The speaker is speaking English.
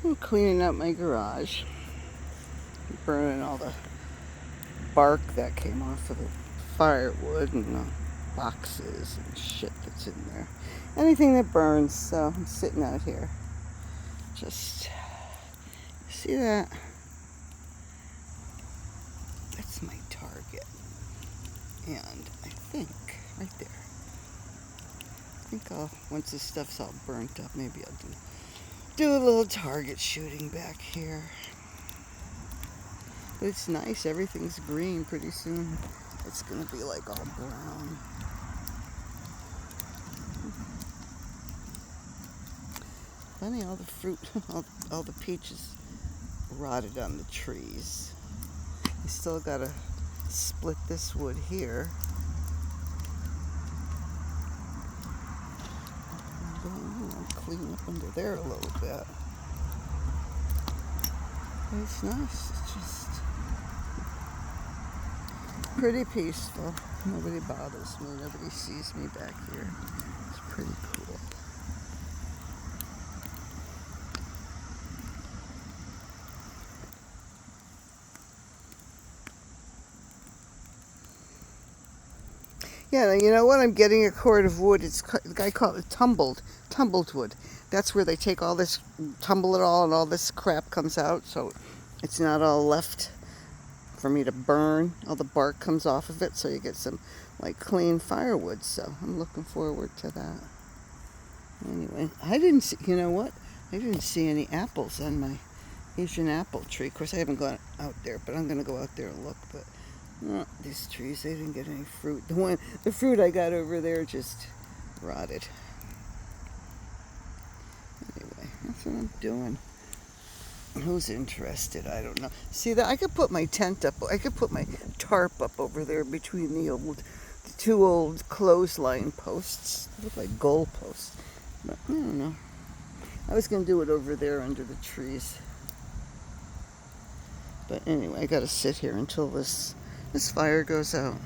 I'm cleaning up my garage, burning all the bark that came off of the firewood and the boxes and shit that's in there. Anything that burns, so I'm sitting out here. Just, see that? That's my target. And I think, right there, I think once this stuff's all burnt up, maybe I'll do a little target shooting back here. But it's nice, everything's green. Pretty soon it's gonna be like all brown. Funny, all the fruit, all the peaches rotted on the trees. You still gotta split this wood here. Clean up under there a little bit. But it's nice. It's just pretty peaceful. Nobody bothers me. Nobody sees me back here. It's pretty cool. Yeah, you know what? I'm getting a cord of wood. The guy called it tumbled wood. That's where they take all this, tumble it all, and all this crap comes out, so it's not all left for me to burn. All the bark comes off of it, so you get some like clean firewood. So I'm looking forward to that. Anyway, I didn't see. You know what? I didn't see any apples on my Asian apple tree. Of course, I haven't gone out there, but I'm gonna go out there and look. But these trees, they didn't get any fruit. The fruit I got over there just rotted. Anyway, that's what I'm doing. Who's interested? I don't know. See that I could put my tent up. I could put my tarp up over there between the two old clothesline posts. They look like goal posts. But I don't know. I was gonna do it over there under the trees. But anyway, I gotta sit here until this fire goes out.